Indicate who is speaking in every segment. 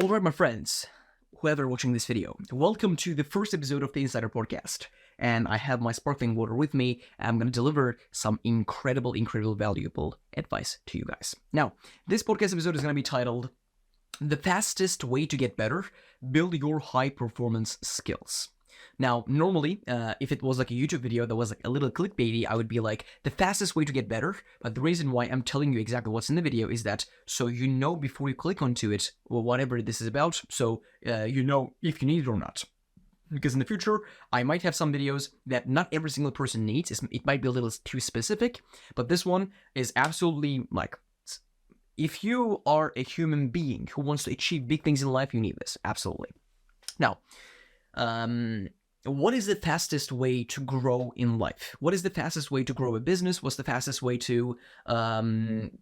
Speaker 1: Alright, my friends, whoever watching this video, welcome to the first episode of the Insider Podcast. And I have my sparkling water with me, and I'm going to deliver some incredible, valuable advice to you guys. Now, this podcast episode is going to be titled, The Fastest Way to Get Better, Build Your High Performance Skills. Now, normally, if it was like a YouTube video that was like a little clickbaity, I would be like, the fastest way to get better. But the reason why I'm telling you exactly what's in the video is that so you know before you click onto it, or whatever this is about, so you know if you need it or not. Because in the future, I might have some videos that not every single person needs. It might be a little too specific, but this one is absolutely like, if you are a human being who wants to achieve big things in life, you need this. Absolutely. Now, what is the fastest way to grow in life? What is the fastest way to grow a business? What's the fastest way to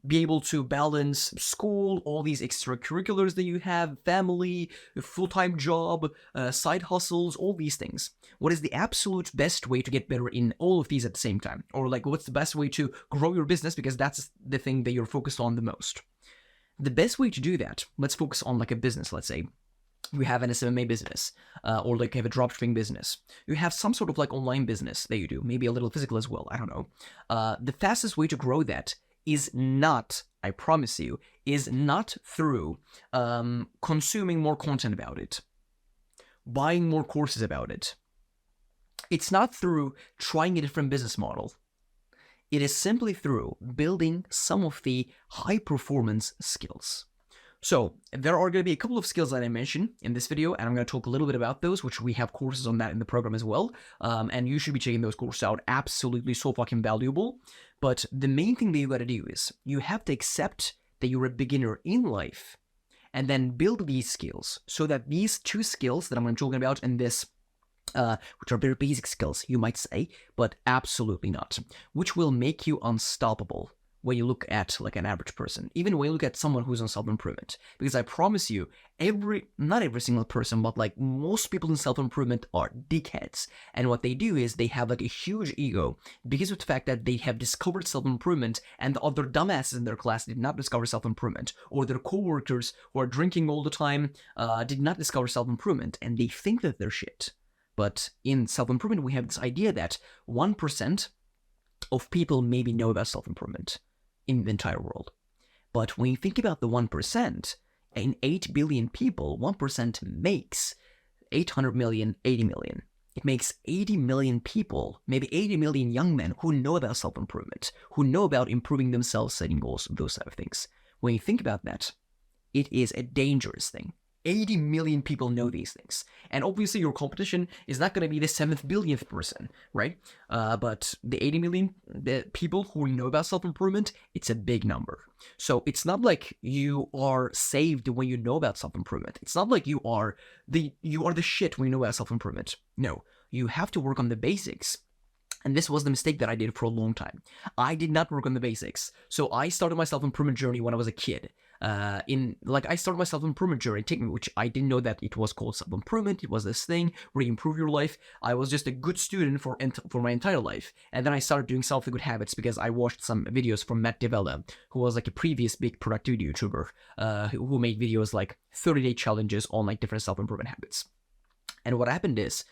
Speaker 1: be able to balance school, all these extracurriculars that you have, family, full-time job, side hustles, all these things? What is the absolute best way to get better in all of these at the same time? Or like, what's the best way to grow your business? Because that's the thing that you're focused on the most. The best way to do that, let's focus on like a business, let's say. You have an SMA business, or like you have a dropshipping business. You have some sort of like online business that you do, maybe a little physical as well, I don't know. The fastest way to grow that is not, I promise you, is not through consuming more content about it, buying more courses about it. It's not through trying a different business model. It is simply through building some of the high performance skills. So there are going to be a couple of skills that I mentioned in this video, and I'm going to talk a little bit about those, which we have courses on that in the program as well. And you should be checking those courses out. Absolutely so fucking valuable. But the main thing that you got to do is you have to accept that you're a beginner in life and then build these skills so that these two skills that I'm going to be talking about in this, which are very basic skills, you might say, but absolutely not, which will make you unstoppable when you look at like an average person, even when you look at someone who's on self-improvement. Because I promise you, not every single person, but like most people in self-improvement are dickheads. And what they do is they have like a huge ego because of the fact that they have discovered self-improvement and the other dumbasses in their class did not discover self-improvement, or their coworkers who are drinking all the time did not discover self-improvement, and they think that they're shit. But in self-improvement, we have this idea that 1% of people maybe know about self-improvement in the entire world. But when you think about the 1%, in 8 billion people, 1% makes 800 million, 80 million. It makes 80 million people, maybe 80 million young men who know about self-improvement, who know about improving themselves, setting goals, those type of things. When you think about that, it is a dangerous thing. 80 million people know these things. And obviously your competition is not going to be the 7th billionth person, right? But the 80 million people who know about self-improvement, it's a big number. So it's not like you are saved when you know about self-improvement. It's not like you are the shit when you know about self-improvement. No, you have to work on the basics. And this was the mistake that I did for a long time. I did not work on the basics. So I started my self-improvement journey when I was a kid. I started my self-improvement journey, which I didn't know that it was called self-improvement. It was this thing where you improve your life. I was just a good student for my entire life. And then I started doing self-good habits because I watched some videos from Matt Devella, who was like a previous big productivity YouTuber, who made videos like 30-day challenges on like different self-improvement habits. And what happened is,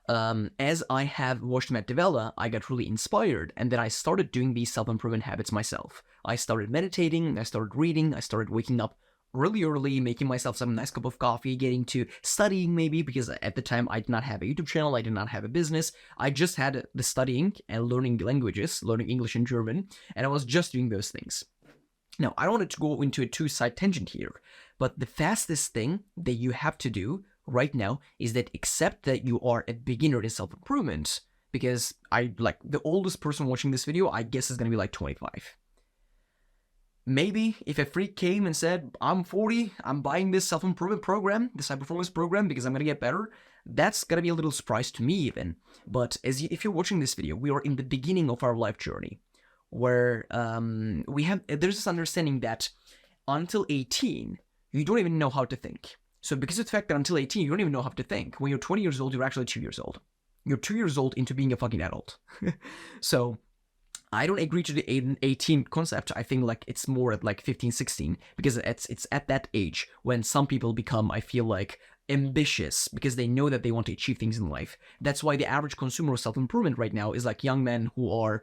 Speaker 1: as I have watched Matt Devella, I got really inspired, and then I started doing these self-improvement habits myself. I started meditating, I started reading, I started waking up really early, making myself some nice cup of coffee, getting to studying maybe, because at the time I did not have a YouTube channel, I did not have a business. I just had the studying and learning languages, learning English and German, and I was just doing those things. Now, I don't want to go into a two-side tangent here, but the fastest thing that you have to do right now is that accept that you are a beginner in self-improvement, because the oldest person watching this video, I guess, is going to be like 25. Maybe if a freak came and said, I'm 40, I'm buying this self-improvement program, this high-performance program, because I'm going to get better, that's going to be a little surprise to me even. But if you're watching this video, we are in the beginning of our life journey, where there's this understanding that until 18, you don't even know how to think. So because of the fact that until 18, you don't even know how to think. When you're 20 years old, you're actually 2 years old. You're 2 years old into being a fucking adult. So I don't agree to the 18 concept. I think like it's more at like 15, 16, because it's at that age when some people become, I feel like, ambitious because they know that they want to achieve things in life. That's why the average consumer of self-improvement right now is like young men who are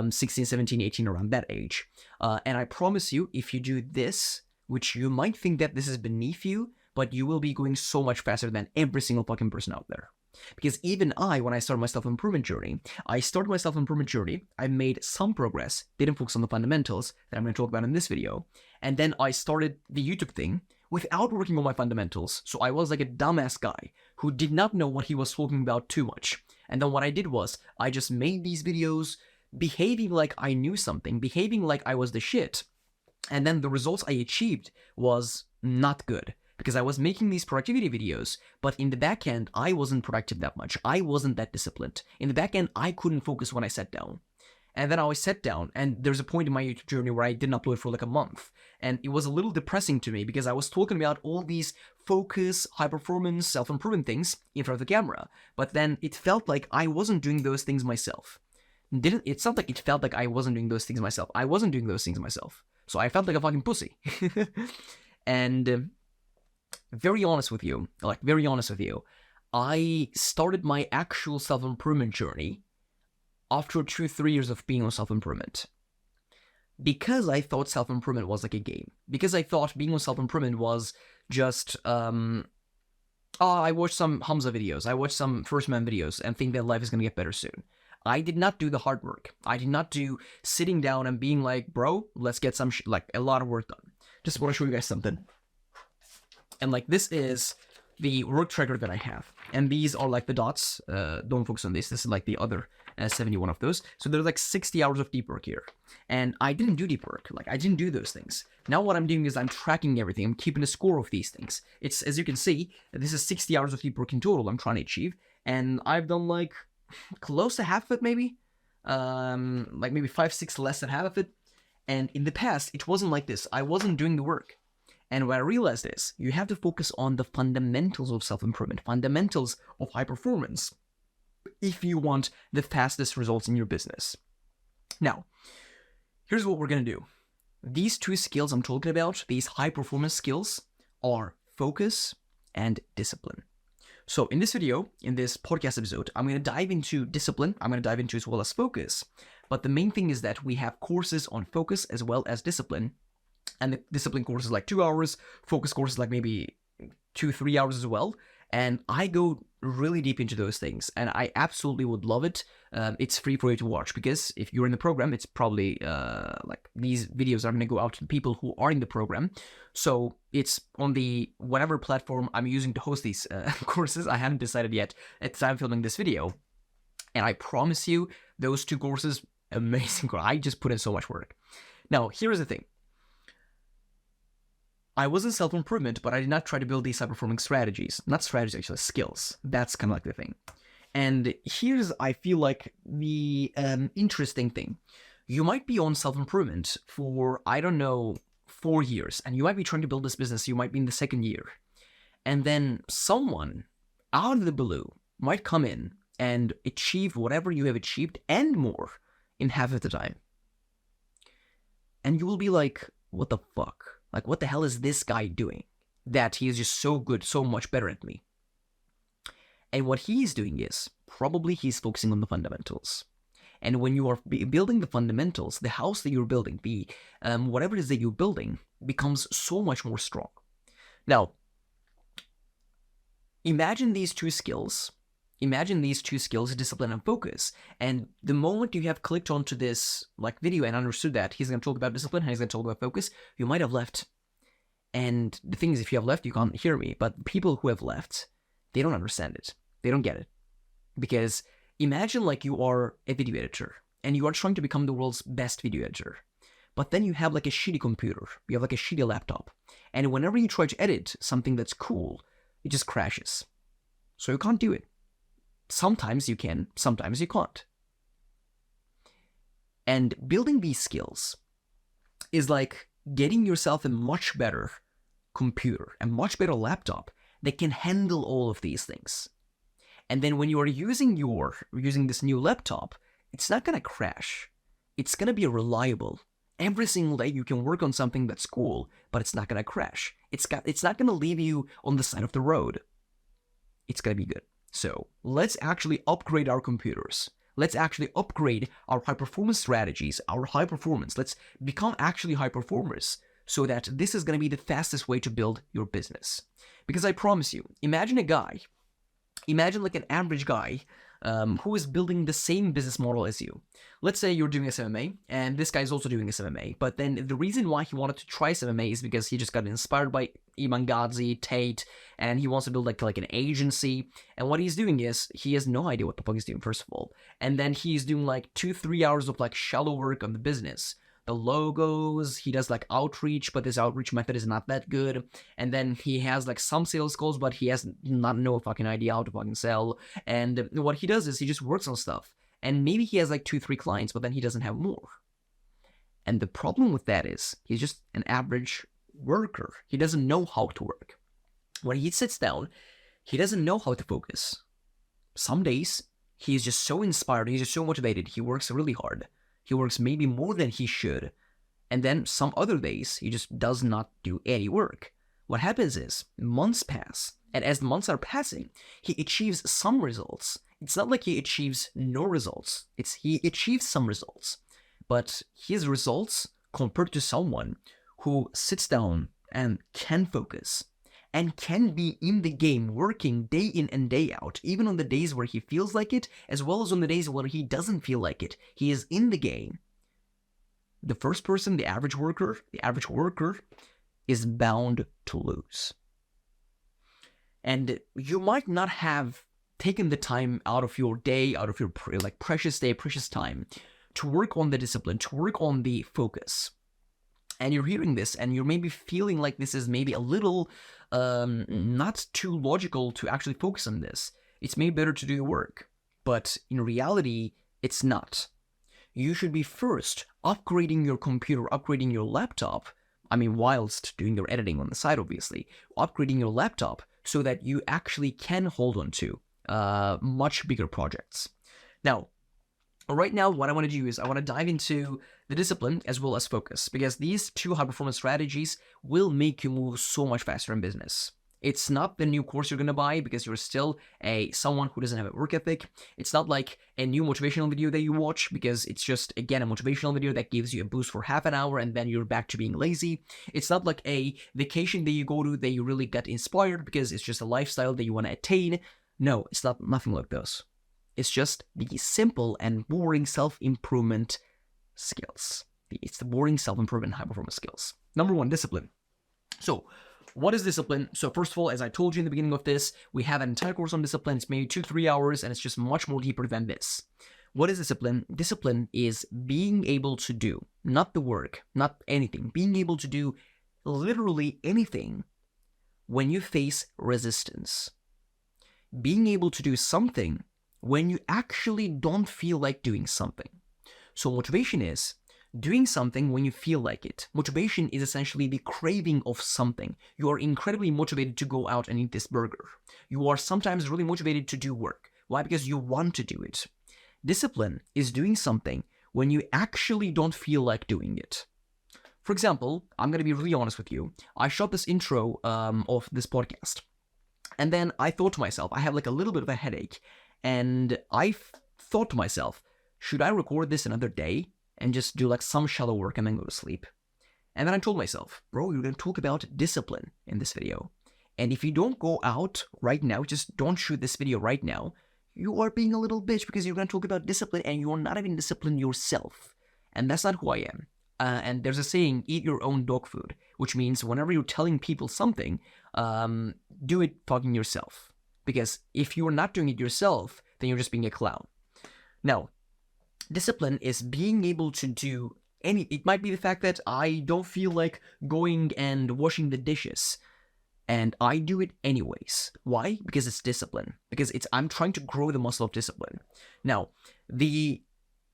Speaker 1: 16, 17, 18, around that age. And I promise you, if you do this, which you might think that this is beneath you, but you will be going so much faster than every single fucking person out there. Because even when I started my self-improvement journey, I made some progress, didn't focus on the fundamentals that I'm going to talk about in this video, and then I started the YouTube thing without working on my fundamentals, so I was like a dumbass guy who did not know what he was talking about too much. And then what I did was, I just made these videos behaving like I knew something, behaving like I was the shit, and then the results I achieved was not good. Because I was making these productivity videos, but in the back end, I wasn't productive that much. I wasn't that disciplined. In the back end, I couldn't focus when I sat down. And then I always sat down, and there's a point in my YouTube journey where I didn't upload for like a month. And it was a little depressing to me because I was talking about all these focus, high-performance, self-improvement things in front of the camera. But then it felt like I wasn't doing those things myself. It's not like it felt like I wasn't doing those things myself. I wasn't doing those things myself. So I felt like a fucking pussy. And very honest with you, I started my actual self-improvement journey after 2-3 years of being on self-improvement. Because I thought self-improvement was like a game. Because I thought being on self-improvement was just, I watched some Hamza videos, I watched some First Man videos, and think that life is gonna get better soon. I did not do the hard work. I did not do sitting down and being like, bro, let's get some, a lot of work done. Just want to show you guys something. And like, this is the work tracker that I have. And these are like the dots. Don't focus on this. This is like the other 71 of those. So there's like 60 hours of deep work here. And I didn't do deep work. Like, I didn't do those things. Now what I'm doing is I'm tracking everything. I'm keeping a score of these things. It's, as you can see, this is 60 hours of deep work in total I'm trying to achieve. And I've done like close to half of it, maybe. Like maybe 5-6 less than half of it. And in the past, it wasn't like this. I wasn't doing the work. And what I realized is, you have to focus on the fundamentals of self-improvement, fundamentals of high performance, if you want the fastest results in your business. Now, here's what we're going to do. These two skills I'm talking about, these high performance skills, are focus and discipline. So in this video, in this podcast episode, I'm going to dive into discipline. I'm going to dive into as well as focus. But the main thing is that we have courses on focus as well as discipline. And the discipline course is like 2 hours, focus course is like maybe 2-3 hours as well. And I go really deep into those things, and I absolutely would love it. It's free for you to watch, because if you're in the program, it's probably like these videos are going to go out to the people who are in the program. So it's on the whatever platform I'm using to host these courses. I haven't decided yet at the time of filming this video. And I promise you, those 2 courses, amazing. I just put in so much work. Now, here's the thing. I was in self-improvement, but I did not try to build these high-performing strategies. Not strategies, actually, skills. That's kind of like the thing. And here's, I feel like, the interesting thing. You might be on self-improvement for, I don't know, 4 years, and you might be trying to build this business. You might be in the 2nd year. And then someone, out of the blue, might come in and achieve whatever you have achieved and more in half of the time. And you will be like, what the fuck? Like, what the hell is this guy doing that he is just so good, so much better at me? And what he's doing is, probably he's focusing on the fundamentals. And when you are building the fundamentals, the house that you're building, the whatever it is that you're building, becomes so much more strong. Now, imagine these two skills, discipline and focus. And the moment you have clicked onto this like video and understood that he's going to talk about discipline and he's going to talk about focus, you might have left. And the thing is, if you have left, you can't hear me. But people who have left, they don't understand it. They don't get it. Because imagine like you are a video editor and you are trying to become the world's best video editor. But then you have like a shitty computer. You have like a shitty laptop. And whenever you try to edit something that's cool, it just crashes. So you can't do it. Sometimes you can, sometimes you can't. And building these skills is like getting yourself a much better computer, a much better laptop that can handle all of these things. And then when you are using this new laptop, it's not going to crash. it's going to be reliable. Every single day you can work on something that's cool, but it's not going to crash. It's not going to leave you on the side of the road. It's going to be good. So let's actually upgrade our computers. Let's actually upgrade our high performance strategies, our high performance. Let's become actually high performers so that this is going to be the fastest way to build your business. Because I promise you, imagine like an average guy who is building the same business model as you. Let's say you're doing SMMA, and this guy is also doing SMMA, but then the reason why he wanted to try SMMA is because he just got inspired by Iman Gadzhi, Tate, and he wants to build like an agency, and what he's doing is, he has no idea what the fuck he's doing, first of all, and then he's doing like 2-3 hours of like shallow work on the business. The logos, he does like outreach, but this outreach method is not that good. And then he has like some sales goals, but he has no fucking idea how to fucking sell. And what he does is he just works on stuff. And maybe he has like 2-3 clients, but then he doesn't have more. And the problem with that is he's just an average worker. He doesn't know how to work. When he sits down, he doesn't know how to focus. Some days, he's just so inspired, he's just so motivated, he works really hard. He works maybe more than he should. And then some other days, he just does not do any work. What happens is, months pass, and as the months are passing, he achieves some results. It's not like he achieves no results. He achieves some results. But his results, compared to someone who sits down and can focus, and can be in the game working day in and day out, even on the days where he feels like it, as well as on the days where he doesn't feel like it. He is in the game. The first person, the average worker is bound to lose. And you might not have taken the time out of your day, out of your precious day, precious time, to work on the discipline, to work on the focus. And you're hearing this, and you're maybe feeling like this is maybe a little not too logical to actually focus on this. It's maybe better to do your work. But in reality, it's not. You should be first upgrading your computer, upgrading your laptop. I mean, whilst doing your editing on the side, obviously. Upgrading your laptop so that you actually can hold on to much bigger projects. Now, right now, what I want to do is I want to dive into the discipline as well as focus, because these two high-performance strategies will make you move so much faster in business. It's not the new course you're going to buy because you're still someone who doesn't have a work ethic. It's not like a new motivational video that you watch because it's just, again, a motivational video that gives you a boost for half an hour and then you're back to being lazy. It's not like a vacation that you go to that you really get inspired because it's just a lifestyle that you want to attain. No, it's nothing like those. It's just the simple and boring self-improvement skills. It's the boring self-improvement high-performance skills. Number one, discipline. So, what is discipline? So first of all, as I told you in the beginning of this, we have an entire course on discipline. It's maybe 2-3 hours, and it's just much more deeper than this. What is discipline? Discipline is being able to do, not the work, not anything, being able to do literally anything when you face resistance. Being able to do something when you actually don't feel like doing something. So motivation is doing something when you feel like it. Motivation is essentially the craving of something. You are incredibly motivated to go out and eat this burger. You are sometimes really motivated to do work. Why? Because you want to do it. Discipline is doing something when you actually don't feel like doing it. For example, I'm going to be really honest with you. I shot this intro of this podcast. And then I thought to myself, I have like a little bit of a headache. And I thought to myself, should I record this another day and just do like some shallow work and then go to sleep? And then I told myself, bro, you're going to talk about discipline in this video. And if you don't go out right now, just don't shoot this video right now, you are being a little bitch because you're going to talk about discipline and you are not even disciplined yourself. And that's not who I am. And there's a saying, eat your own dog food, which means whenever you're telling people something, do it fucking yourself. Because if you're not doing it yourself, then you're just being a clown. Now, discipline is being able to do it might be the fact that I don't feel like going and washing the dishes. And I do it anyways. Why? Because it's discipline. Because I'm trying to grow the muscle of discipline. Now, the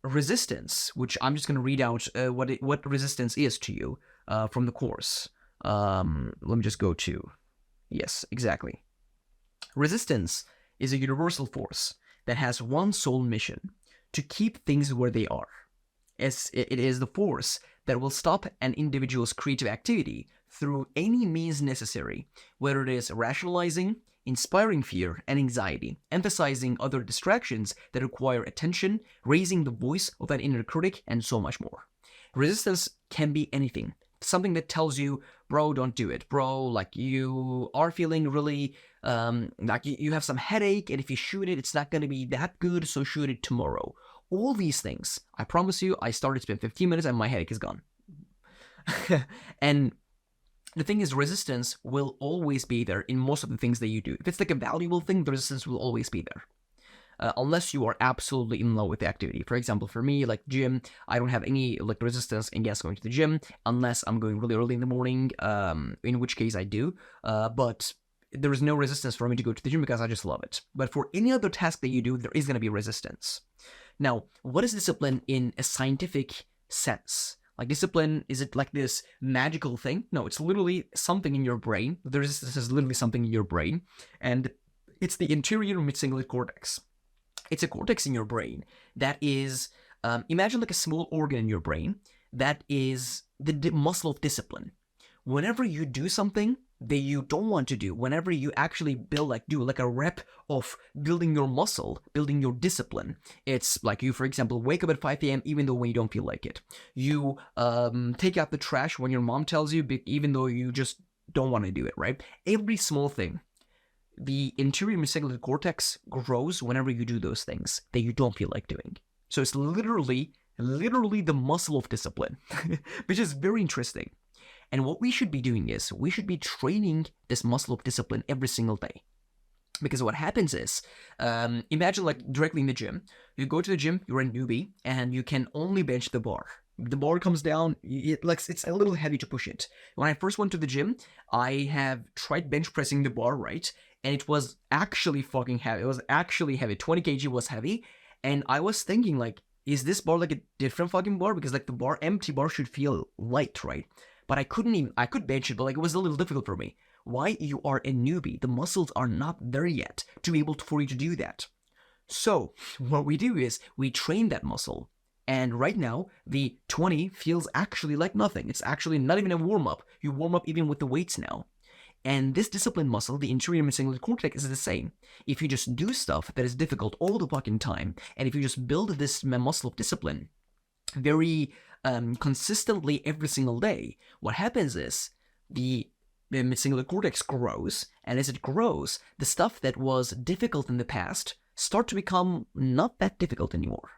Speaker 1: resistance, which I'm just going to read out what resistance is to you from the course. Let me just go to... Yes, exactly. Resistance is a universal force that has one sole mission: to keep things where they are. It is the force that will stop an individual's creative activity through any means necessary, whether it is rationalizing, inspiring fear and anxiety, emphasizing other distractions that require attention, raising the voice of that inner critic, and so much more. Resistance can be anything. Something that tells you, bro, don't do it. Bro, like you are feeling really, like you have some headache, and if you shoot it, it's not going to be that good, so shoot it tomorrow. All these things, I promise you, I started to spend 15 minutes and my headache is gone. And the thing is, resistance will always be there in most of the things that you do. If it's like a valuable thing, the resistance will always be there. Unless you are absolutely in love with the activity. For example, for me, like gym, I don't have any like resistance against going to the gym unless I'm going really early in the morning, in which case I do. But there is no resistance for me to go to the gym because I just love it. But for any other task that you do, there is going to be resistance. Now, what is discipline in a scientific sense? Like discipline, is it like this magical thing? No, it's literally something in your brain. The resistance is literally something in your brain. And it's the anterior midcingulate cortex. It's a cortex in your brain that is, imagine like a small organ in your brain that is the muscle of discipline. Whenever you do something that you don't want to do, whenever you actually do like a rep of building your muscle, building your discipline, it's like you, for example, wake up at 5 a.m. even though when you don't feel like it. You take out the trash when your mom tells you, even though you just don't want to do it, right? Every small thing. The anterior midcingulate cortex grows whenever you do those things that you don't feel like doing. So it's literally the muscle of discipline, which is very interesting. And what we should be doing is we should be training this muscle of discipline every single day. Because what happens is, imagine like directly in the gym, you go to the gym, you're a newbie, and you can only bench the bar. The bar comes down, it's a little heavy to push it. When I first went to the gym, I have tried bench pressing the bar, right? And it was actually fucking heavy. It was actually heavy. 20 kg was heavy. And I was thinking like, is this bar like a different fucking bar? Because like the empty bar should feel light, right? But I could bench it, but like it was a little difficult for me. Why? You are a newbie. The muscles are not there yet to be able for you to do that. So what we do is we train that muscle. And right now, the 20 feels actually like nothing. It's actually not even a warm-up. You warm up even with the weights now. And this discipline muscle, the anterior midcingulate cortex, is the same. If you just do stuff that is difficult all the fucking time, and if you just build this muscle of discipline very consistently every single day, what happens is the midcingulate cortex grows, and as it grows, the stuff that was difficult in the past start to become not that difficult anymore.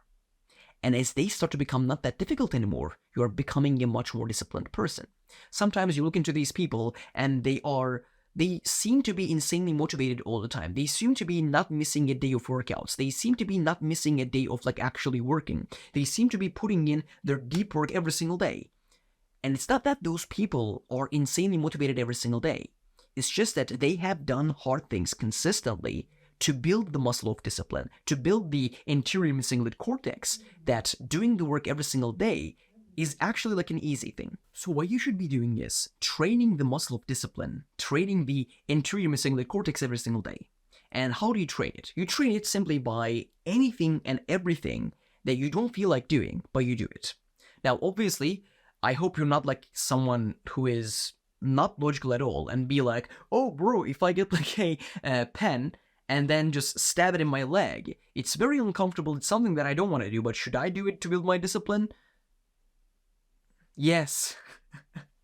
Speaker 1: And as they start to become not that difficult anymore, you are becoming a much more disciplined person. Sometimes you look into these people and they seem to be insanely motivated all the time. They seem to be not missing a day of workouts. They seem to be not missing a day of like actually working. They seem to be putting in their deep work every single day. And it's not that those people are insanely motivated every single day. It's just that they have done hard things consistently to build the muscle of discipline, to build the anterior midcingulate cortex, that doing the work every single day is actually like an easy thing. So what you should be doing is training the muscle of discipline, training the anterior midcingulate cortex every single day. And how do you train it? You train it simply by anything and everything that you don't feel like doing, but you do it. Now, obviously, I hope you're not like someone who is not logical at all and be like, oh bro, if I get like a pen and then just stab it in my leg, it's very uncomfortable. It's something that I don't want to do, but should I do it to build my discipline? Yes.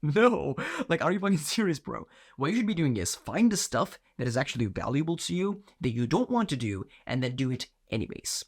Speaker 1: No. Like, are you fucking serious, bro? What you should be doing is find the stuff that is actually valuable to you, that you don't want to do, and then do it anyways.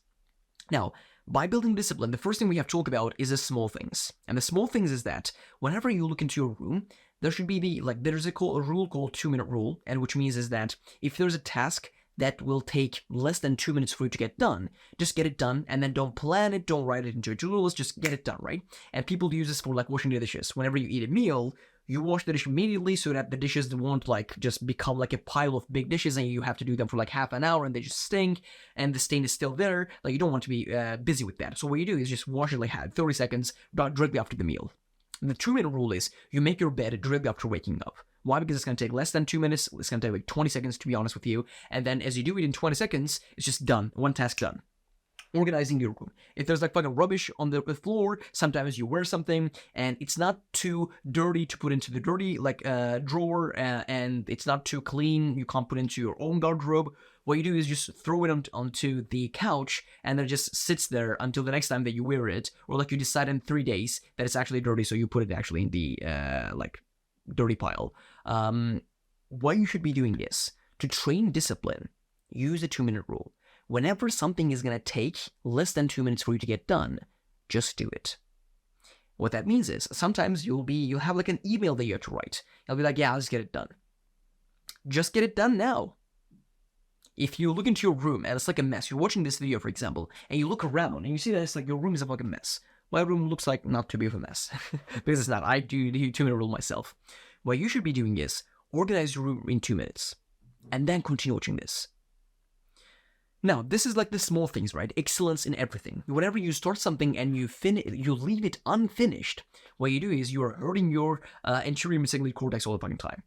Speaker 1: Now, by building discipline, the first thing we have to talk about is the small things. And the small things is that whenever you look into your room, there should be there's a rule called 2-minute rule, and which means is that if there's a task that will take less than 2 minutes for you to get done, just get it done, and then don't plan it, don't write it into your to-do list, just get it done, right? And people use this for like washing the dishes. Whenever you eat a meal, you wash the dish immediately so that the dishes won't like just become like a pile of big dishes and you have to do them for like half an hour and they just stink and the stain is still there. Like, you don't want to be busy with that. So what you do is just wash it like 30 seconds directly after the meal. And the 2-minute rule is you make your bed directly after waking up. Why? Because it's going to take less than 2 minutes. It's going to take like 20 seconds, to be honest with you. And then as you do it in 20 seconds, it's just done. One task done. Organizing your room. If there's like fucking rubbish on the floor, sometimes you wear something and it's not too dirty to put into the dirty drawer, and it's not too clean, you can't put into your own garderobe. What you do is just throw it onto the couch, and then it just sits there until the next time that you wear it, or like you decide in 3 days that it's actually dirty, so you put it actually in the dirty pile. What you should be doing is to train discipline. Use the 2-minute rule. Whenever something is going to take less than 2 minutes for you to get done, just do it. What that means is sometimes you'll have like an email that you have to write. You'll be like, yeah, I'll just get it done. Just get it done now. If you look into your room and it's like a mess, you're watching this video, for example, and you look around and you see that it's like your room is a fucking mess. My room looks like not to be of a mess because it's not. I do the 2-minute rule myself. What you should be doing is organize your room in 2 minutes and then continue watching this. Now, this is like the small things, right? Excellence in everything. Whenever you start something and you leave it unfinished, what you do is you are hurting your anterior cingulate cortex all the fucking time.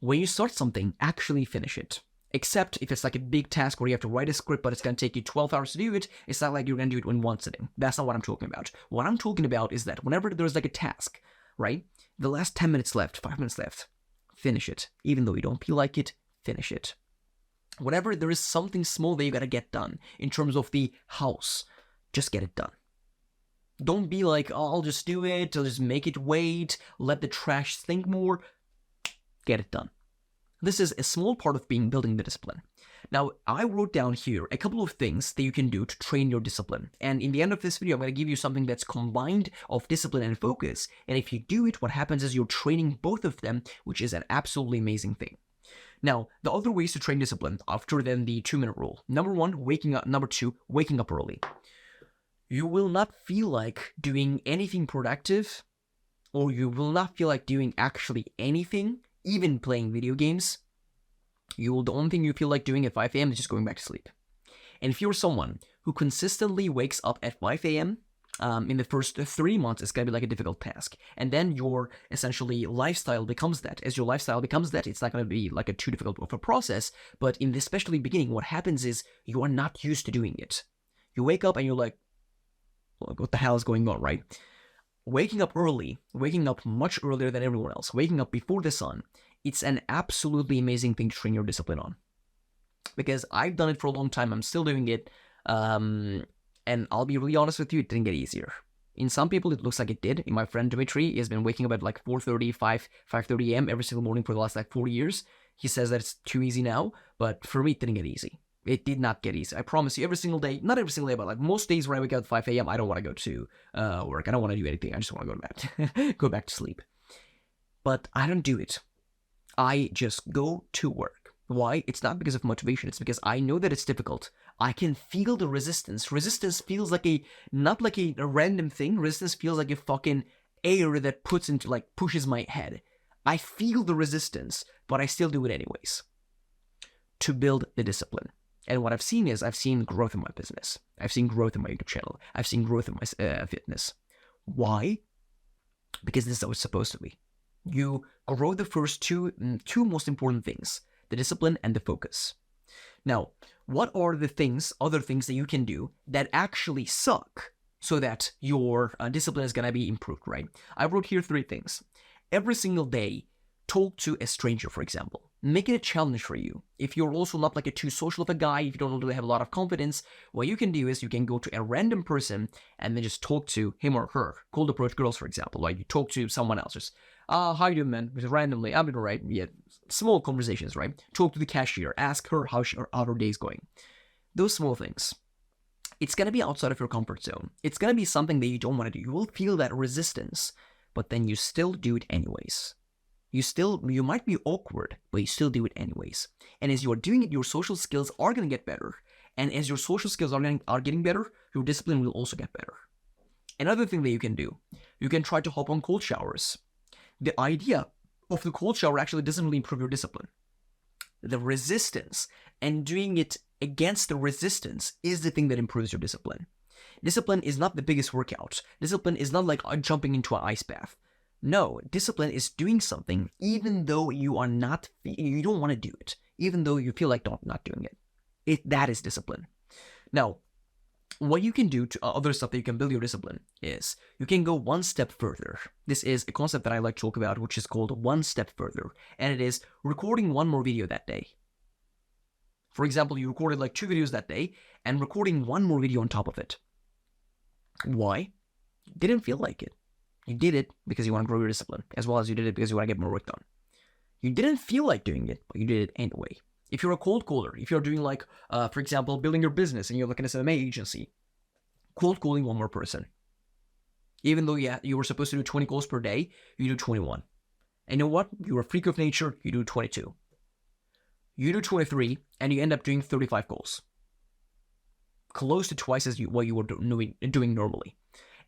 Speaker 1: When you start something, actually finish it. Except if it's like a big task where you have to write a script, but it's going to take you 12 hours to do it, it's not like you're going to do it in one sitting. That's not what I'm talking about. What I'm talking about is that whenever there's like a task, right? The last 10 minutes left, 5 minutes left, finish it. Even though you don't feel like it, finish it. Whenever there is something small that you gotta get done in terms of the house, just get it done. Don't be like, oh, I'll just do it, I'll just make it wait, let the trash stink more. Get it done. This is a small part of building the discipline. Now, I wrote down here a couple of things that you can do to train your discipline. And in the end of this video, I'm going to give you something that's combined of discipline and focus. And if you do it, what happens is you're training both of them, which is an absolutely amazing thing. Now, the other ways to train discipline after then the 2-minute rule. Number 1, waking up. Number 2, waking up early. You will not feel like doing anything productive, or you will not feel like doing actually anything, even playing video games. The only thing you feel like doing at 5 a.m. is just going back to sleep. And if you're someone who consistently wakes up at 5 a.m., in the first 3 months, it's going to be like a difficult task. And then your essentially lifestyle becomes that. As your lifestyle becomes that, it's not going to be like a too difficult of a process. But in the especially beginning, what happens is you are not used to doing it. You wake up and you're like, what the hell is going on, right? Waking up early, waking up much earlier than everyone else, waking up before the sun, it's an absolutely amazing thing to train your discipline on. Because I've done it for a long time, I'm still doing it. And I'll be really honest with you, it didn't get easier. In some people, it looks like it did. In my friend Dimitri, he has been waking up at like 4:30, 5:30 a.m. every single morning for the last like 4 years. He says that it's too easy now, but for me, it didn't get easy. It did not get easy. I promise you, every single day, not every single day, but like most days when I wake up at 5 a.m., I don't want to go to work. I don't want to do anything. I just want to go to bed, go back to sleep. But I don't do it. I just go to work. Why? It's not because of motivation. It's because I know that it's difficult. I can feel the resistance. Resistance feels like not like a random thing. Resistance feels like a fucking air that pushes my head. I feel the resistance, but I still do it anyways. To build the discipline. And what I've seen is I've seen growth in my business. I've seen growth in my YouTube channel. I've seen growth in my fitness. Why? Because this is how it's supposed to be. You grow the first two most important things. The discipline and the focus. Now, what are the other things that you can do that actually suck so that your discipline is going to be improved, right? I wrote here 3 things. Every single day, talk to a stranger, for example. Make it a challenge for you. If you're also not like a too social of a guy, if you don't really have a lot of confidence, what you can do is you can go to a random person and then just talk to him or her. Cold approach girls, for example. Like you talk to someone else. Just, how you doing, man? Just randomly, I'm doing all right. Yeah, small conversations, right? Talk to the cashier. Ask her how her day's going. Those small things. It's going to be outside of your comfort zone. It's going to be something that you don't want to do. You will feel that resistance, but then you still do it anyways. You might be awkward, but you still do it anyways. And as you are doing it, your social skills are going to get better. And as your social skills are getting better, your discipline will also get better. Another thing that you can do, you can try to hop on cold showers. The idea of the cold shower actually doesn't really improve your discipline. The resistance and doing it against the resistance is the thing that improves your discipline. Discipline is not the biggest workout. Discipline is not like jumping into an ice bath. No, discipline is doing something even though you don't want to do it, even though you feel like not doing it. That is discipline. Now, what you can do to other stuff that you can build your discipline is you can go one step further. This is a concept that I like to talk about, which is called one step further, and it is recording one more video that day. For example, you recorded like 2 videos that day and recording one more video on top of it. Why? You didn't feel like it. You did it because you want to grow your discipline, as well as you did it because you want to get more work done. You didn't feel like doing it, but you did it anyway. If you're a cold caller, if you're doing like, for example, building your business and you're looking at an MMA agency, cold calling one more person. Even though you were supposed to do 20 calls per day, you do 21. And you know what? You're a freak of nature, you do 22. You do 23, and you end up doing 35 calls. Close to twice as what you were doing normally.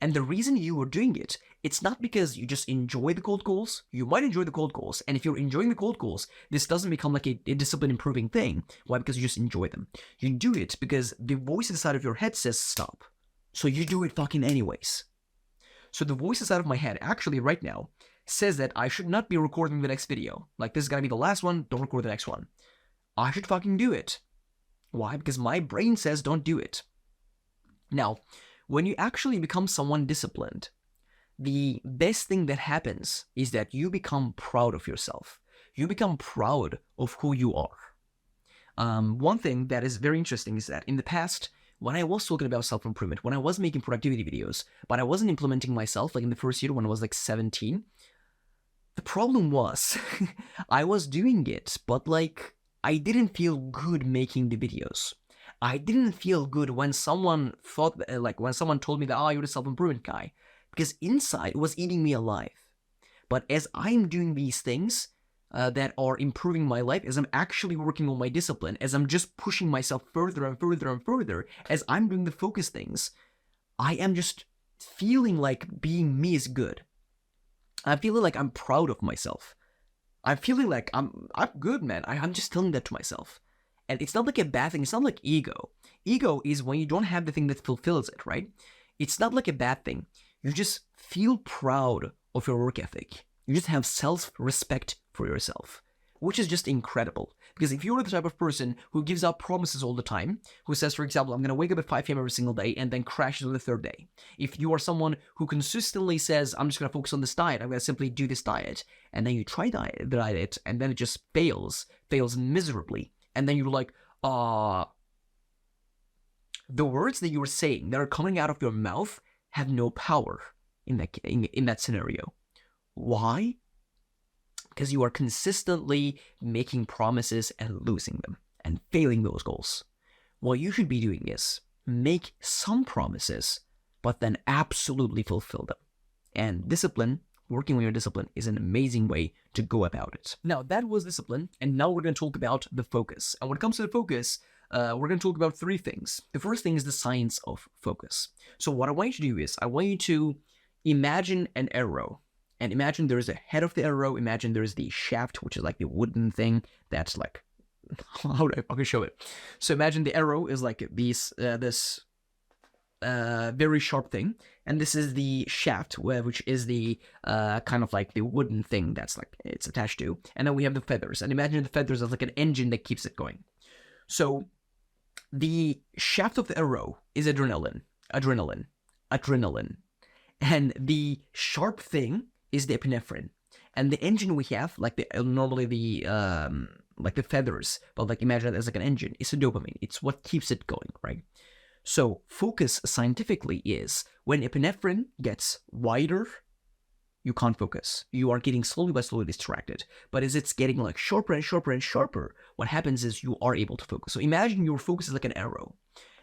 Speaker 1: And the reason you were doing it, it's not because you just enjoy the cold calls. You might enjoy the cold calls. And if you're enjoying the cold calls, this doesn't become like a discipline improving thing. Why? Because you just enjoy them. You do it because the voice inside of your head says stop. So you do it fucking anyways. So the voice inside of my head actually right now says that I should not be recording the next video. Like, this is gonna be the last one, don't record the next one. I should fucking do it. Why? Because my brain says don't do it. Now, when you actually become someone disciplined, the best thing that happens is that you become proud of yourself. You become proud of who you are. One thing that is very interesting is that in the past, when I was talking about self-improvement, when I was making productivity videos, but I wasn't implementing myself, like in the first year when I was like 17, the problem was I was doing it, but like I didn't feel good making the videos. I didn't feel good when someone thought, when someone told me that, oh, you're the self-improvement guy, because inside it was eating me alive. But as I'm doing these things that are improving my life, as I'm actually working on my discipline, as I'm just pushing myself further and further and further, as I'm doing the focus things, I am just feeling like being me is good. I'm feeling like I'm proud of myself. I'm feeling like I'm good, man. I'm just telling that to myself. And it's not like a bad thing. It's not like ego. Ego is when you don't have the thing that fulfills it, right? It's not like a bad thing. You just feel proud of your work ethic. You just have self-respect for yourself, which is just incredible. Because if you're the type of person who gives out promises all the time, who says, for example, I'm going to wake up at 5 p.m. every single day and then crashes on the third day. If you are someone who consistently says, I'm just going to focus on this diet, I'm going to simply do this diet, and then you try the diet, and then it just fails miserably. And then you're like, the words that you are saying that are coming out of your mouth have no power in that scenario. Why? Because you are consistently making promises and losing them and failing those goals. What you should be doing is make some promises, but then absolutely fulfill them. And discipline, working on your discipline, is an amazing way to go about it. Now, that was discipline, and now we're going to talk about the focus. And when it comes to the focus, we're going to talk about 3 things. The first thing is the science of focus. So what I want you to do is, I want you to imagine an arrow. And imagine there's a head of the arrow. Imagine there's the shaft, which is like the wooden thing that's like, how do I can show it? So imagine the arrow is like this very sharp thing, and this is the shaft, which is the kind of like the wooden thing that's like it's attached to, and then we have the feathers. And imagine the feathers as like an engine that keeps it going. So the shaft of the arrow is adrenaline, and the sharp thing is the epinephrine, and the engine we have, like normally the feathers, but like imagine it as like an engine. It's a dopamine. It's what keeps it going, right? So focus scientifically is when epinephrine gets wider, you can't focus. You are getting slowly but slowly distracted. But as it's getting like sharper and sharper and sharper, what happens is you are able to focus. So imagine your focus is like an arrow.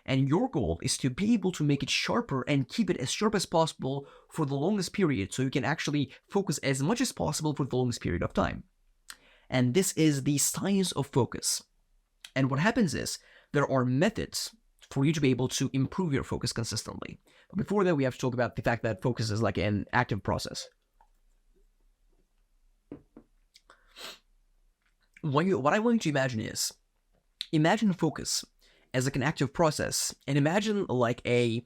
Speaker 1: And your goal is to be able to make it sharper and keep it as sharp as possible for the longest period, so you can actually focus as much as possible for the longest period of time. And this is the science of focus. And what happens is there are methods for you to be able to improve your focus consistently. But before that, we have to talk about the fact that focus is like an active process. What I want you to imagine is, imagine focus as like an active process, and imagine like a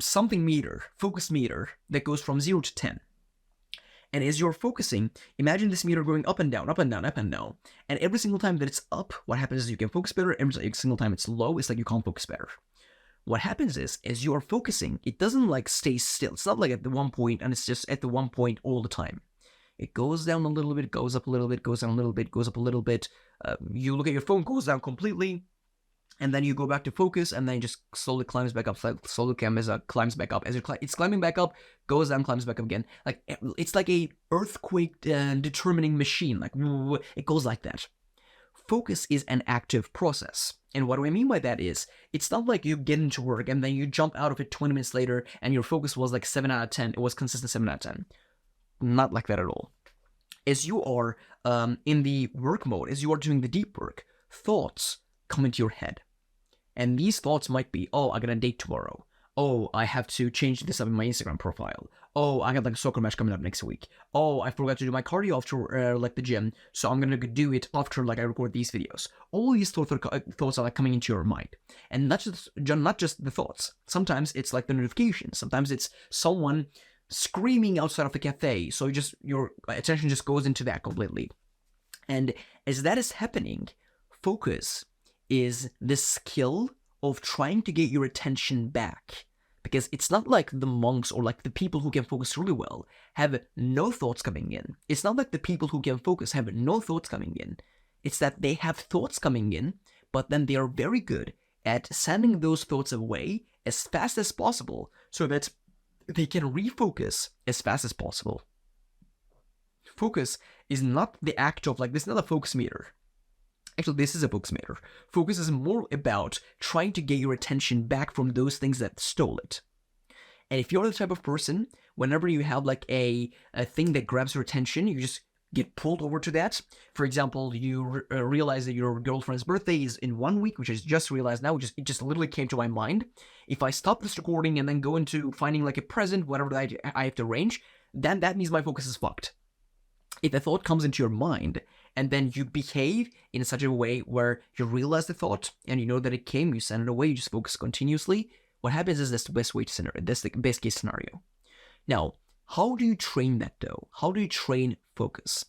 Speaker 1: something meter, focus meter, that goes from 0 to 10. And as you're focusing, imagine this meter going up and down, up and down, up and down. And every single time that it's up, what happens is you can focus better. Every single time it's low, it's like you can't focus better. what happens is, as you are focusing, it doesn't like stay still. It's not like at the one point and it's just at the one point all the time. It goes down a little bit, goes up a little bit, goes down a little bit, goes up a little bit. You look at your phone, goes down completely, and then you go back to focus, and then it just slowly climbs back up. Slowly climbs back up. As it's climbing back up, goes down, climbs back up again. Like it's like a earthquake determining machine. Like it goes like that. Focus is an active process. And what do I mean by that is, it's not like you get into work and then you jump out of it 20 minutes later and your focus was like 7 out of 10. It was consistent 7 out of 10. Not like that at all. As you are in the work mode, as you are doing the deep work, thoughts come into your head. And these thoughts might be, oh, I got a date tomorrow. Oh, I have to change this up in my Instagram profile. Oh, I got like a soccer match coming up next week. Oh, I forgot to do my cardio after like the gym, so I'm gonna do it after like I record these videos. All these thoughts are like coming into your mind, and not just the thoughts. Sometimes it's like the notifications. Sometimes it's someone screaming outside of the cafe. So your attention just goes into that completely. And as that is happening, focus is the skill of trying to get your attention back. Because it's not like the monks or like the people who can focus really well have no thoughts coming in. It's not like the people who can focus have no thoughts coming in. It's that they have thoughts coming in, but then they are very good at sending those thoughts away as fast as possible so that they can refocus as fast as possible. Focus is not the act of like, this is not a focus meter. Actually, this is a focus meter. Focus is more about trying to get your attention back from those things that stole it. And if you're the type of person, whenever you have like a thing that grabs your attention, you just get pulled over to that. For example, you realize that your girlfriend's birthday is in 1 week, which I just realized now, it just literally came to my mind. If I stop this recording and then go into finding like a present, whatever I have to arrange, then that means my focus is fucked. If a thought comes into your mind and then you behave in such a way where you realize the thought and you know that it came, you send it away, you just focus continuously, what happens is that's the best way to scenario. That's the best case scenario. Now, how do you train that though? How do you train focus?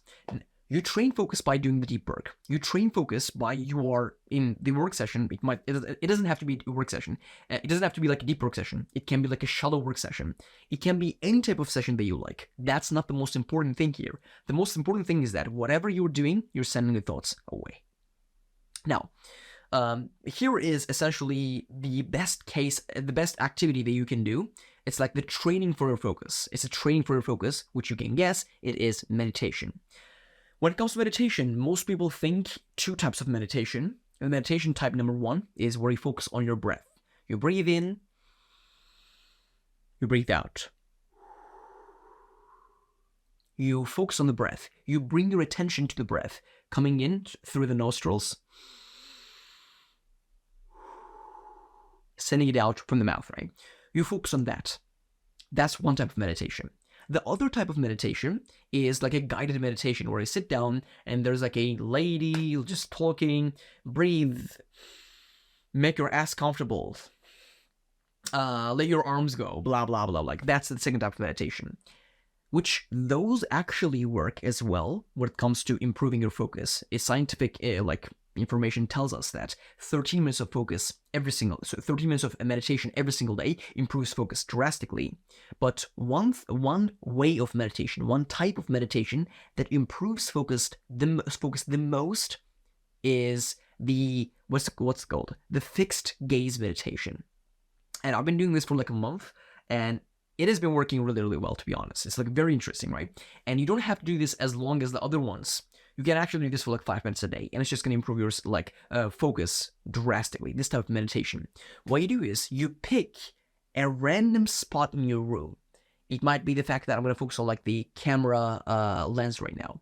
Speaker 1: You train focus by doing the deep work. You train focus by you are in the work session. It doesn't have to be a work session. It doesn't have to be like a deep work session. It can be like a shallow work session. It can be any type of session that you like. That's not the most important thing here. The most important thing is that whatever you're doing, you're sending the thoughts away. Now, here is essentially the best activity that you can do. It's like the training for your focus. It's a training for your focus, which you can guess, it is meditation. When it comes to meditation, most people think two types of meditation. And meditation type number 1 is where you focus on your breath. You breathe in, you breathe out. You focus on the breath. You bring your attention to the breath, coming in through the nostrils, sending it out from the mouth, right? You focus on that. That's one type of meditation. The other type of meditation is like a guided meditation where you sit down and there's like a lady just talking, breathe, make your ass comfortable, let your arms go, blah, blah, blah. Like that's the second type of meditation, which those actually work as well when it comes to improving your focus. A scientific information tells us that 13 minutes of focus 13 minutes of meditation every single day improves focus drastically. But one way of meditation, one type of meditation that improves focus the most is the what's it called? The fixed gaze meditation. And I've been doing this for like a month, and it has been working really, really well, to be honest. It's like very interesting, right? And you don't have to do this as long as the other ones. You can actually do this for like 5 minutes a day, and it's just going to improve your focus drastically. This type of meditation. What you do is you pick a random spot in your room. It might be the fact that I'm going to focus on like the camera lens right now.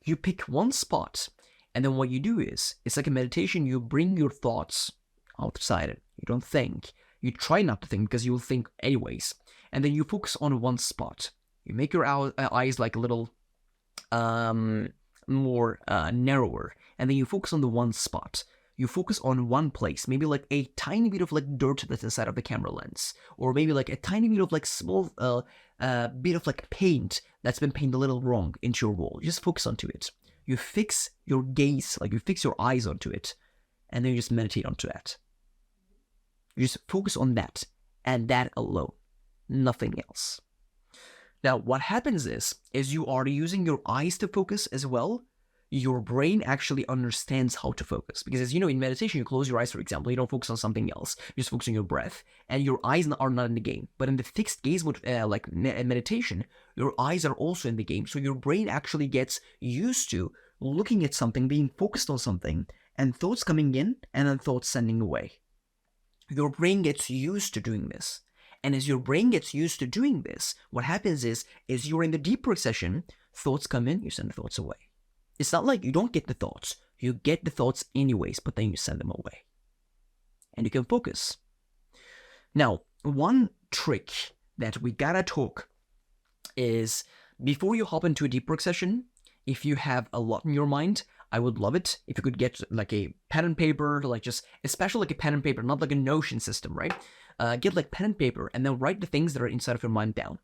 Speaker 1: You pick one spot, and then what you do is, it's like a meditation. You bring your thoughts outside it. You don't think. You try not to think because you will think anyways. And then you focus on one spot. You make your eyes like a little more narrower, and then you focus on the one spot. You focus on one place, maybe like a tiny bit of like dirt that's inside of the camera lens, or maybe like a tiny bit of like small bit of like paint that's been painted a little wrong into your wall. You just focus onto it. You fix your gaze, like you fix your eyes onto it, and then you just meditate onto that. You just focus on that and that alone, nothing else. Now, what happens is you are using your eyes to focus as well. Your brain actually understands how to focus, because as you know, in meditation, you close your eyes, for example, you don't focus on something else, you just focus on your breath, and your eyes are not in the game. But in the fixed gaze mode, meditation, your eyes are also in the game. So your brain actually gets used to looking at something, being focused on something, and thoughts coming in and then thoughts sending away. Your brain gets used to doing this. And as your brain gets used to doing this, what happens is you're in the deep work session, thoughts come in, you send the thoughts away. It's not like you don't get the thoughts. You get the thoughts anyways, but then you send them away. And you can focus. Now, one trick that we gotta talk is, before you hop into a deep work session, if you have a lot in your mind, I would love it if you could get like a pen and paper, like just, especially like a pen and paper, not like a Notion system, right? Get like pen and paper and then write the things that are inside of your mind down.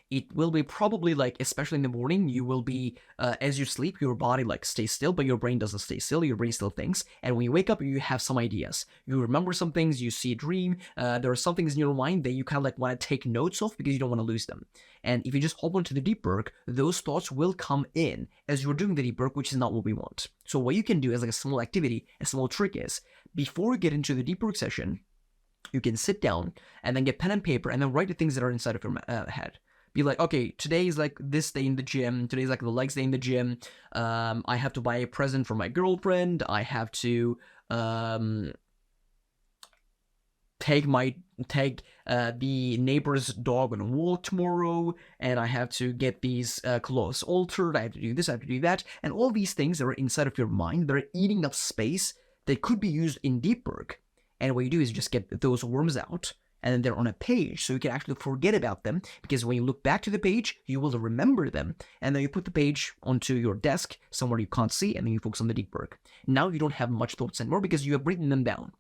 Speaker 1: It will be probably like, especially in the morning, you will be, as you sleep, your body like stays still, but your brain doesn't stay still, your brain still thinks. And when you wake up, you have some ideas. You remember some things, you see a dream, there are some things in your mind that you kind of like want to take notes of because you don't want to lose them. And if you just hop onto the deep work, those thoughts will come in as you're doing the deep work, which is not what we want. So what you can do as like a small activity, a small trick is, before you get into the deep work session, you can sit down and then get pen and paper and then write the things that are inside of your head. Be like, okay, today is like this day in the gym. Today's like the legs day in the gym. I have to buy a present for my girlfriend. I have to take the neighbor's dog on a walk tomorrow, and I have to get these clothes altered. I have to do this. I have to do that, and all these things that are inside of your mind, they're eating up space that could be used in deep work. And what you do is you just get those worms out, and then they're on a page, so you can actually forget about them, because when you look back to the page, you will remember them, and then you put the page onto your desk, somewhere you can't see, and then you focus on the deep work. Now you don't have much thoughts anymore because you have written them down.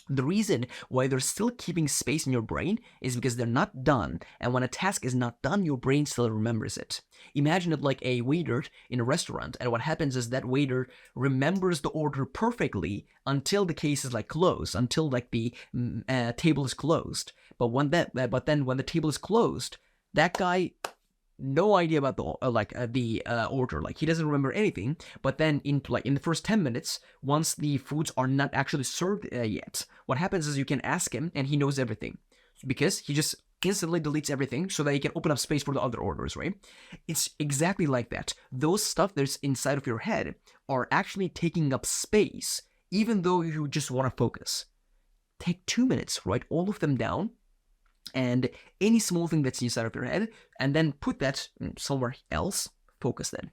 Speaker 1: The reason why they're still keeping space in your brain is because they're not done, and when a task is not done, your brain still remembers it. Imagine it like a waiter in a restaurant, and what happens is that waiter remembers the order perfectly until the case is like closed, until like the table is closed. But then when the table is closed, that guy, no idea about the order, like he doesn't remember anything. But then in the first 10 minutes, once the foods are not actually served yet, what happens is you can ask him and he knows everything, because he just instantly deletes everything so that he can open up space for the other orders, right? It's exactly like that. Those stuff that's inside of your head are actually taking up space, even though you just want to focus. Take 2 minutes, write all of them down, and any small thing that's inside of your head, and then put that somewhere else, focus then.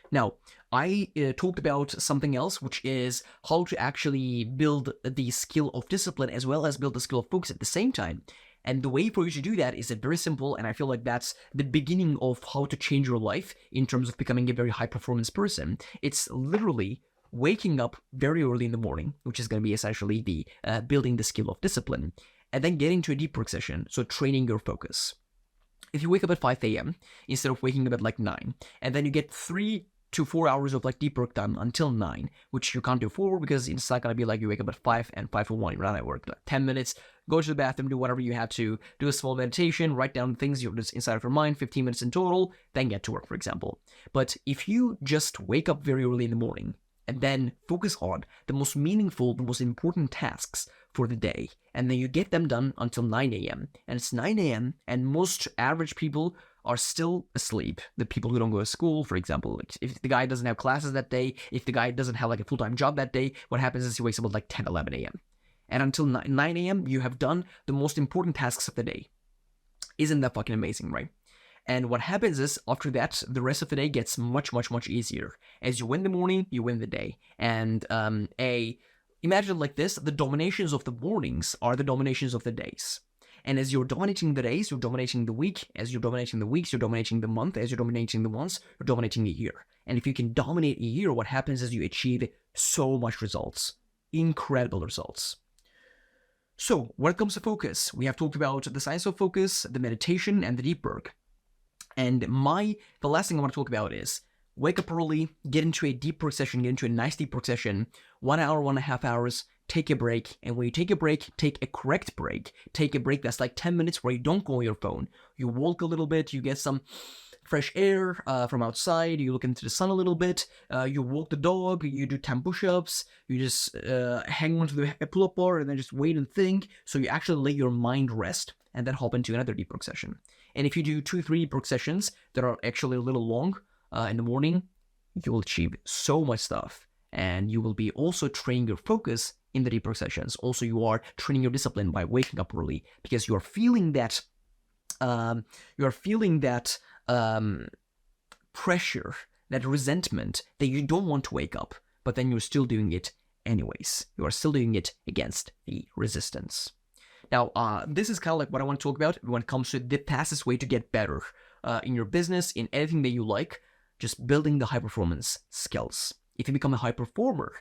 Speaker 1: Now, I talked about something else, which is how to actually build the skill of discipline as well as build the skill of focus at the same time. And the way for you to do that is very simple, and I feel like that's the beginning of how to change your life in terms of becoming a very high-performance person. It's literally waking up very early in the morning, which is going to be essentially the building the skill of discipline, and then getting to a deep work session, so training your focus. If you wake up at 5 a.m. instead of waking up at like 9, and then you get 3 to 4 hours of like deep work done until 9, which you can't do 4 because it's not going to be like you wake up at 5 and 5 to 1, you're not at work. Like 10 minutes, go to the bathroom, do whatever you have to, do a small meditation, write down things you're just inside of your mind, 15 minutes in total, then get to work, for example. But if you just wake up very early in the morning and then focus on the most meaningful, the most important tasks for the day, and then you get them done until 9 a.m. And it's 9 a.m. and most average people are still asleep. The people who don't go to school, for example, like if the guy doesn't have classes that day, if the guy doesn't have like a full-time job that day, what happens is he wakes up at like 10, 11 a.m. And until 9 a.m., you have done the most important tasks of the day. Isn't that fucking amazing, right? And what happens is, after that, the rest of the day gets much, much, much easier. As you win the morning, you win the day. And imagine like this, the dominations of the mornings are the dominations of the days. And as you're dominating the days, you're dominating the week. As you're dominating the weeks, you're dominating the month. As you're dominating the months, you're dominating a year. And if you can dominate a year, what happens is you achieve so much results. Incredible results. So, when it comes to focus, we have talked about the science of focus, the meditation, and the deep work. And the last thing I want to talk about is wake up early, get into a deep work session, get into a nice deep work session, 1 hour, 1.5 hours, take a break. And when you take a break, take a correct break. Take a break that's like 10 minutes where you don't go on your phone. You walk a little bit, you get some fresh air from outside, you look into the sun a little bit, you walk the dog, you do 10 push-ups, you just hang onto the pull-up bar and then just wait and think. So you actually let your mind rest and then hop into another deep work session. And if you do 2-3 deep work sessions that are actually a little long in the morning, you will achieve so much stuff. And you will be also training your focus in the deep work sessions. Also, you are training your discipline by waking up early because you are feeling that pressure, that resentment that you don't want to wake up, but then you're still doing it anyways. You are still doing it against the resistance. Now, this is kind of like what I want to talk about when it comes to the fastest way to get better in your business, in anything that you like, just building the high performance skills. If you become a high performer,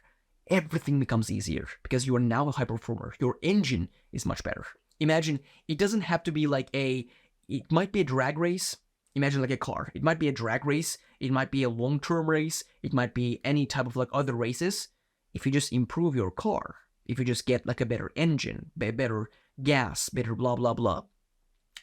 Speaker 1: everything becomes easier because you are now a high performer. Your engine is much better. Imagine, it doesn't have to be like it might be a drag race. Imagine like a car. It might be a drag race. It might be a long-term race. It might be any type of like other races. If you just improve your car, if you just get like a better engine, better gas, better blah, blah, blah,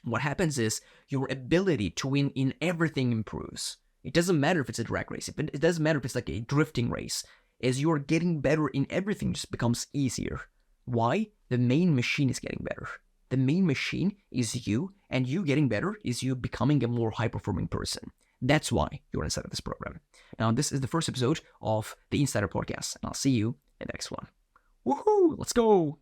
Speaker 1: what happens is your ability to win in everything improves. It doesn't matter if it's a drag race. It doesn't matter if it's like a drifting race. As you're getting better in everything, just becomes easier. Why? The main machine is getting better. The main machine is you, and you getting better is you becoming a more high-performing person. That's why you're inside of this program. Now, this is the first episode of the Insider Podcast, and I'll see you in the next one. Woohoo! Let's go!